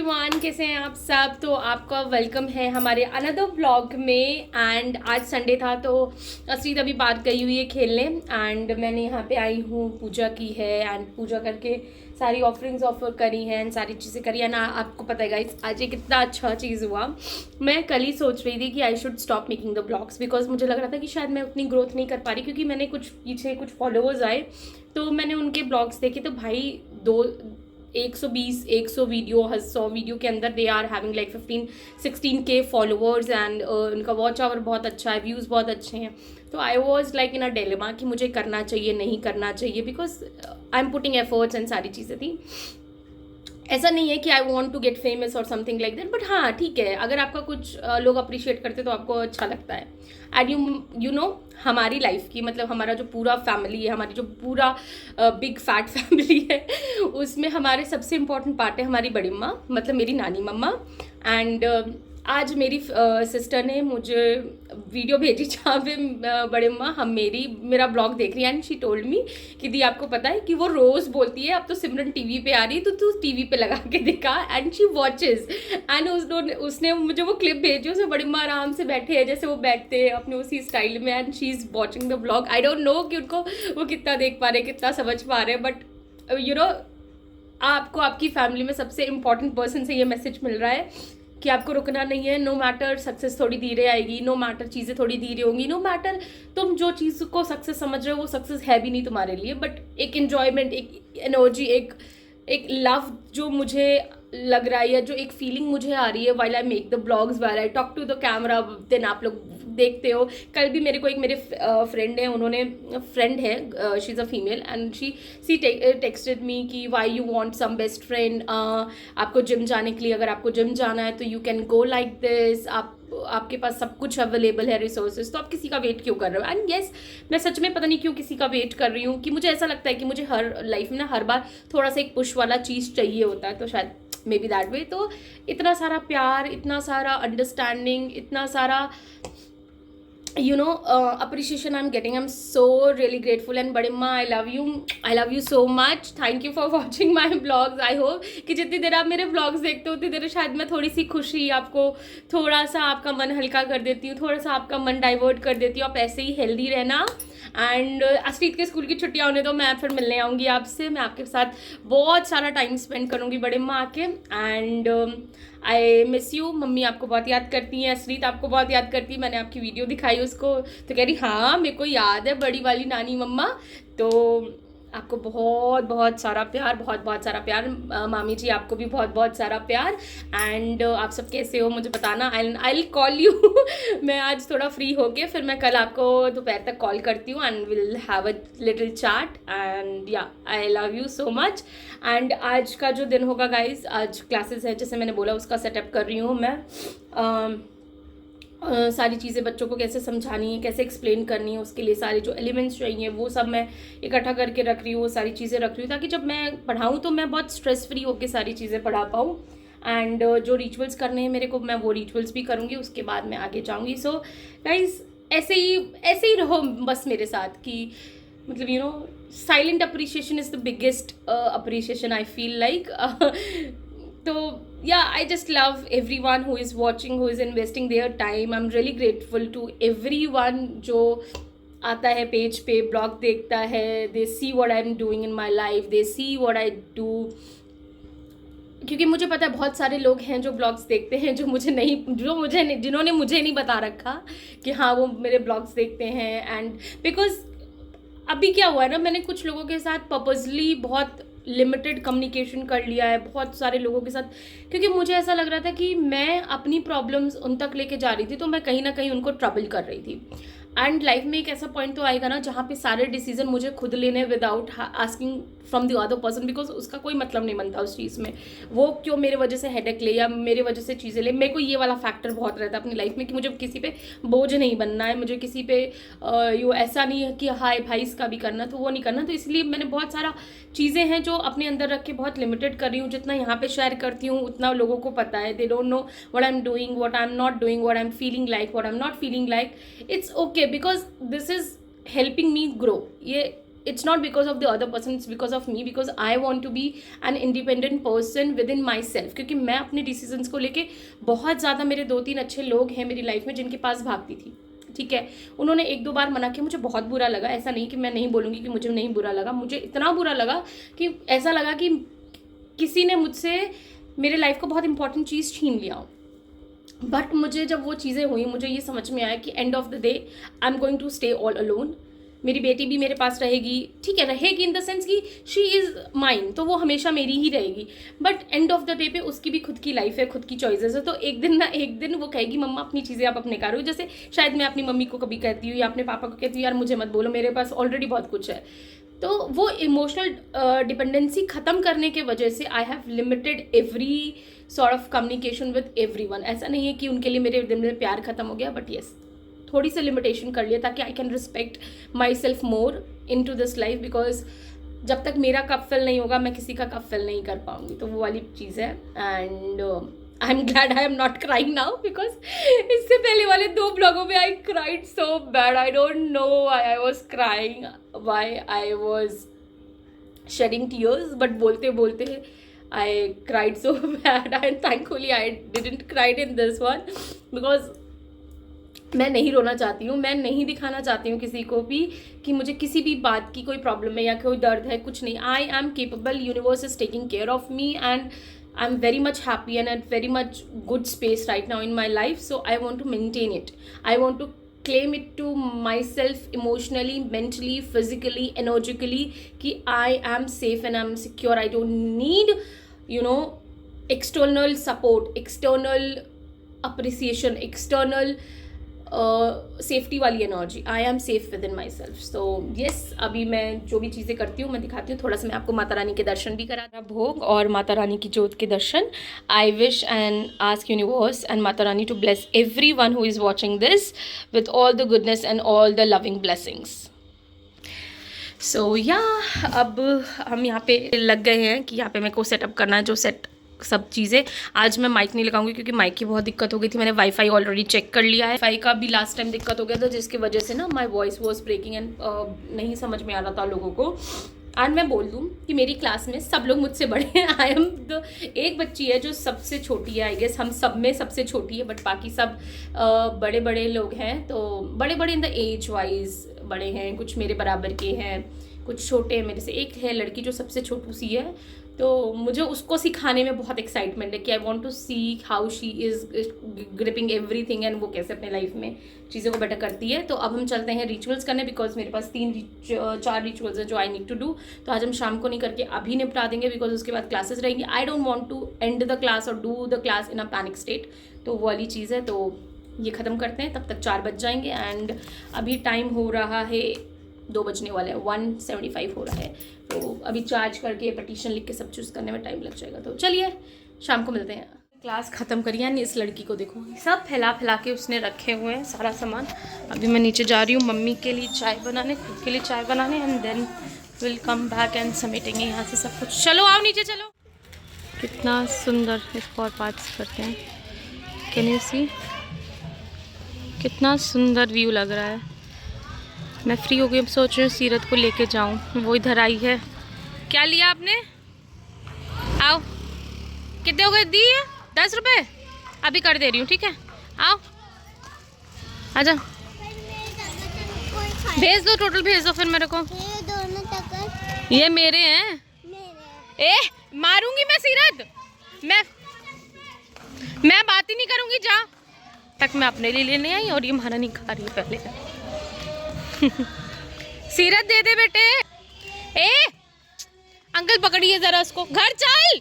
Everyone, कैसे हैं आप सब। तो आपका वेलकम है हमारे अनदर व्लॉग में। एंड आज संडे था तो असली अभी बात गई हुई है खेलने। एंड मैंने यहाँ पे आई हूँ, पूजा की है एंड पूजा करके सारी ऑफरिंग्स ऑफर करी हैं एंड सारी चीज़ें करी है ना। आपको पता है गाइस, आज ये कितना अच्छा चीज़ हुआ। मैं कल ही सोच रही थी कि I should stop making the blogs because मुझे लग रहा था कि शायद मैं उतनी ग्रोथ नहीं कर पा रही, क्योंकि मैंने कुछ फॉलोअर्स आए तो मैंने उनके ब्लॉग्स देखे तो भाई 100 वीडियो 100 वीडियो के अंदर they are having like 15-16K followers and उनका वॉच आवर बहुत अच्छा है, व्यूज़ बहुत अच्छे हैं। तो I was like in a dilemma कि मुझे करना चाहिए नहीं करना चाहिए, because I am putting efforts and सारी चीज़ें थी। ऐसा नहीं है कि I want to get famous और समथिंग लाइक दैट, बट हाँ ठीक है, अगर आपका कुछ लोग अप्रिशिएट करते तो आपको अच्छा लगता है। एंड यू नो हमारी लाइफ की, मतलब हमारा जो पूरा फैमिली है, हमारी जो पूरा बिग फैट फैमिली है, उसमें हमारे सबसे इम्पॉर्टेंट पार्ट है हमारी बड़ी माँ, मतलब मेरी नानी मम्मा। एंड आज मेरी सिस्टर ने मुझे वीडियो भेजी जहाँ पे बड़े माँ मेरा ब्लॉग देख रही है एंड शी टोल्ड मी कि दी आपको पता है कि वो रोज़ बोलती है अब तो सिमरन टीवी पे आ रही है तो तू टीवी पे लगा के दिखा। एंड शी वॉचेज एंड उसने मुझे वो क्लिप भेजी, उसमें बड़ी माँ आराम से बैठे हैं जैसे वो बैठते हैं अपने उसी स्टाइल में and she is watching the blog. I don't no कि उनको वो कितना देख पा रहे, कितना समझ पा रहे, बट यू नो आपको आपकी फैमिली में सबसे इम्पॉर्टेंट पर्सन से ये मैसेज मिल रहा है कि आपको रुकना नहीं है। नो मैटर सक्सेस थोड़ी धीरे आएगी, नो मैटर चीज़ें थोड़ी धीरे होंगी, नो मैटर तुम जो चीज़ को सक्सेस समझ रहे हो वो सक्सेस है भी नहीं तुम्हारे लिए, बट एक इन्जॉयमेंट, एक एनर्जी, एक लव जो मुझे लग रहा है या जो एक फीलिंग मुझे आ रही है while I make the blogs, while I talk to the camera, then आप लोग देखते हो। कल भी मेरे को एक मेरे फ्रेंड है, उन्होंने फ्रेंड है, she is a female and she texted me कि why you want some best friend, आपको जिम जाने के लिए, अगर आपको जिम जाना है तो you can go like this, आपके पास सब कुछ अवेलेबल है रिसोर्सेज, तो आप किसी का वेट क्यों कर रहे हो। एंड येस, मैं सच में पता नहीं क्यों किसी का वेट कर रही हूँ, कि मुझे ऐसा लगता है कि मुझे हर लाइफ में ना हर बार थोड़ा सा एक पुश वाला चीज़ चाहिए होता है, तो शायद मे बी दैट वे। तो इतना सारा प्यार, इतना सारा अंडरस्टैंडिंग, इतना सारा appreciation I'm getting. I'm so really grateful. And बड़े माँ, I love you so much. Thank you for watching my vlogs. I hope कि जितनी देर आप मेरे vlogs देखते हो उतनी देर शायद मैं थोड़ी सी खुशी आपको, थोड़ा सा आपका मन हल्का कर देती हूँ, थोड़ा सा आपका मन डाइवर्ट कर देती हूँ। आप ऐसे ही हेल्दी रहना। एंड अस्रीत के स्कूल की छुट्टियाँ होने तो मैं फिर मिलने आऊँगी आपसे, मैं आपके साथ बहुत सारा टाइम स्पेंड करूँगी बड़े माँ के। And I miss you. Mummy आपको बहुत याद करती हैं, असरीत आपको बहुत याद करती है। मैंने आपकी वीडियो दिखाई उसको तो कह रही हाँ मेरे को याद है बड़ी वाली नानी मम्मा। तो आपको बहुत बहुत सारा प्यार, बहुत बहुत सारा प्यार। मामी जी आपको भी बहुत बहुत सारा प्यार। एंड आप सब कैसे हो मुझे बताना। आई कॉल यू मैं आज थोड़ा फ्री होके फिर मैं कल आपको दोपहर तक कॉल करती हूँ and will have a little chat. And yeah I love you so much. And आज का जो दिन होगा गाइज, आज क्लासेस है जैसे मैंने बोला, उसका सेटअप कर रही हूँ मैं। सारी चीज़ें बच्चों को कैसे समझानी है, कैसे एक्सप्लेन करनी है, उसके लिए सारे जो एलिमेंट्स चाहिए वो सब मैं इकट्ठा करके रख रही हूँ, वो सारी चीज़ें रख रही हूँ ताकि जब मैं पढ़ाऊँ तो मैं बहुत स्ट्रेस फ्री होकर सारी चीज़ें पढ़ा पाऊँ। एंड जो रिचुअल्स करने हैं मेरे को, मैं वो रिचुअल्स भी करूँगी, उसके बाद मैं आगे जाऊँगी। सो गाइज ऐसे ही रहो बस मेरे साथ, कि मतलब you know silent appreciation is the biggest appreciation I feel like. तो yeah, I just love everyone who is watching, who is investing their time. I'm really grateful to everyone जो आता है पेज पे, ब्लॉग देखता है, they see what I'm doing in my life, they see what I do। क्योंकि मुझे पता है बहुत सारे लोग हैं जो ब्लॉग्स देखते हैं जिन्होंने मुझे नहीं बता रखा कि हाँ वो मेरे ब्लॉग्स देखते हैं। एंड बिकॉज अभी क्या हुआ है ना, मैंने कुछ लोगों के साथ पर्पजली बहुत लिमिटेड कम्युनिकेशन कर लिया है, बहुत सारे लोगों के साथ, क्योंकि मुझे ऐसा लग रहा था कि मैं अपनी प्रॉब्लम्स उन तक लेके जा रही थी तो मैं कहीं ना कहीं उनको ट्रबल कर रही थी। एंड लाइफ में एक ऐसा पॉइंट तो आएगा ना जहाँ पे सारे डिसीजन मुझे खुद लेने without asking from the other person, because उसका कोई मतलब नहीं बनता उस चीज़ में, वो क्यों मेरे वजह से हेडेक ले या मेरे वजह से चीज़ें ले। मेरे को ये वाला फैक्टर बहुत रहता है अपनी लाइफ में कि मुझे किसी पे बोझ नहीं बनना है, मुझे किसी पे यू ऐसा नहीं है कि हाय भाई इसका भी करना, तो वो नहीं करना। तो इसलिए मैंने बहुत सारा चीज़ें हैं जो अपने अंदर रख के बहुत लिमिटेड कर रही हूँ। जितना यहाँ पे शेयर करती हूँ उतना लोगों को पता है, they don't know what I am doing, what I am not doing, what I am feeling like, what I am not feeling like. It's okay because this is helping me grow. ये it's not because of the other person, it's because of me, because I want to be an independent person within myself. क्योंकि मैं अपने decisions को लेके बहुत ज़्यादा, मेरे 2-3 अच्छे लोग हैं मेरी लाइफ में जिनके पास भागती थी, ठीक है, उन्होंने 1-2 बार मना किया, मुझे बहुत बुरा लगा। ऐसा नहीं कि मैं नहीं बोलूँगी कि मुझे नहीं बुरा लगा, मुझे इतना बुरा लगा कि ऐसा लगा कि किसी ने मुझसे मेरे लाइफ का बहुत इंपॉर्टेंट चीज़ छीन लिया। बट मुझे जब वो चीज़ें हुई, मुझे ये समझ में आया कि end of the day I am going to stay all alone. मेरी बेटी भी मेरे पास रहेगी, ठीक है, रहेगी इन द सेंस कि शी इज़ माइन, तो वो हमेशा मेरी ही रहेगी। But end of the day पे उसकी भी खुद की लाइफ है, खुद की चॉइसेस है, तो एक दिन ना एक दिन वो कहेगी मम्मा अपनी चीज़ें आप अपने करो। जैसे शायद मैं अपनी मम्मी को कभी कहती हूँ या अपने पापा को कहती हूँ यार मुझे मत बोलो, मेरे पास ऑलरेडी बहुत कुछ है। तो वो इमोशनल डिपेंडेंसी ख़त्म करने के वजह से I have limited every sort of communication with everyone. ऐसा नहीं है कि उनके लिए मेरे दिल में प्यार ख़त्म हो गया, बट येस थोड़ी सी लिमिटेशन कर लिया ताकि I can respect myself more into this life, because जब तक मेरा कप फिल नहीं होगा मैं किसी का कप फिल नहीं कर पाऊंगी। तो वो वाली चीज़ है। And I am glad I am not crying now, because इससे पहले वाले 2 ब्लॉगों में I cried so bad. I don't know why I was crying, why I was shedding tears, but बोलते बोलते I cried so bad and thankfully I didn't cried in this one, because मैं नहीं रोना चाहती हूँ, मैं नहीं दिखाना चाहती हूँ किसी को भी कि मुझे किसी भी बात की कोई प्रॉब्लम है या कोई दर्द है, कुछ नहीं। I am capable, universe is taking care of me and I am very much happy and at very much good space right now in my life. So I want to maintain it, I want to claim it to myself emotionally, mentally, physically, energically कि I am safe and I'm secure. I don't need, you know, external support, external appreciation, external safety वाली energy. I am safe within myself. So yes, अभी मैं जो भी चीज़ें करती हूँ मैं दिखाती हूँ। थोड़ा सा मैं आपको माता रानी के दर्शन भी करा रहा, भोग और माता रानी की जोत के दर्शन। I wish and ask universe and माता रानी to bless everyone who is watching this with all the goodness and all the loving blessings. So yeah अब हम यहाँ पे लग गए हैं कि यहाँ पे मेरे को सेटअप करना है, जो सेट सब चीज़ें। आज मैं माइक नहीं लगाऊंगी क्योंकि माइक की बहुत दिक्कत हो गई थी। मैंने वाईफाई ऑलरेडी चेक कर लिया है, वाईफाई का भी लास्ट टाइम दिक्कत हो गया था जिसकी वजह से ना my voice was breaking and नहीं समझ में आ रहा था लोगों को। आज मैं बोल दूँ कि मेरी क्लास में सब लोग मुझसे बड़े हैं। आई एम द एक बच्ची है जो सबसे छोटी है, आई गेस हम सब में सबसे छोटी है, बट बाकी सब बड़े बड़े लोग हैं। तो बड़े बड़े इन द एज वाइज बड़े हैं, कुछ मेरे बराबर के हैं, कुछ छोटे हैं मेरे से। एक है लड़की जो सबसे छोटू सी है, तो मुझे उसको सिखाने में बहुत एक्साइटमेंट है कि I want to see how she is gripping everything and वो कैसे अपने लाइफ में चीज़ों को बेटर करती है। तो अब हम चलते हैं रिचुअल्स करने, बिकॉज मेरे पास 4 रिचुअल्स है जो आई नीड टू डू। तो आज हम शाम को नहीं करके अभी निपटा देंगे, बिकॉज उसके बाद क्लासेस रहेंगी। I don't want to end the class और do the class in a panic state, तो वो वाली चीज़ है। तो ये ख़त्म करते हैं, तब तक 4 बज जाएंगे। एंड अभी टाइम हो रहा है 2 बजने वाले हैं, 1:75 हो रहा है। तो अभी चार्ज करके पटिशन लिख के सब चूज़ करने में टाइम लग जाएगा। तो चलिए शाम को मिलते हैं। क्लास ख़त्म करिए। यानी इस लड़की को देखो, सब फैला के उसने रखे हुए हैं सारा सामान। अभी मैं नीचे जा रही हूँ मम्मी के लिए चाय बनाने, खुद के लिए चाय बनाने, and then will come back and समेटेंगे यहाँ से सब कुछ। चलो आओ नीचे चलो। कितना सुंदर इसको और पार्ट्स करते हैं, कैन यू सी, कितना सुंदर व्यू लग रहा है। मैं फ्री हो गई, अब सोच रही हूँ सीरत को लेके जाऊँ, वो इधर आई है। क्या लिया आपने? आओ, कितने हो गए? दिए 10 रुपये, अभी कर दे रही हूँ, ठीक है? आओ आजा, भेज दो, टोटल भेज दो फिर मेरे को। ये मेरे हैं। ए मारूंगी मैं सीरत, मैं बात ही नहीं करूंगी। जा तक मैं अपने लिए लेने आई और ये महारानी खा रही है पहले। सीरत दे दे बेटे। ए अंकल पकड़िए जरा उसको, घर चल।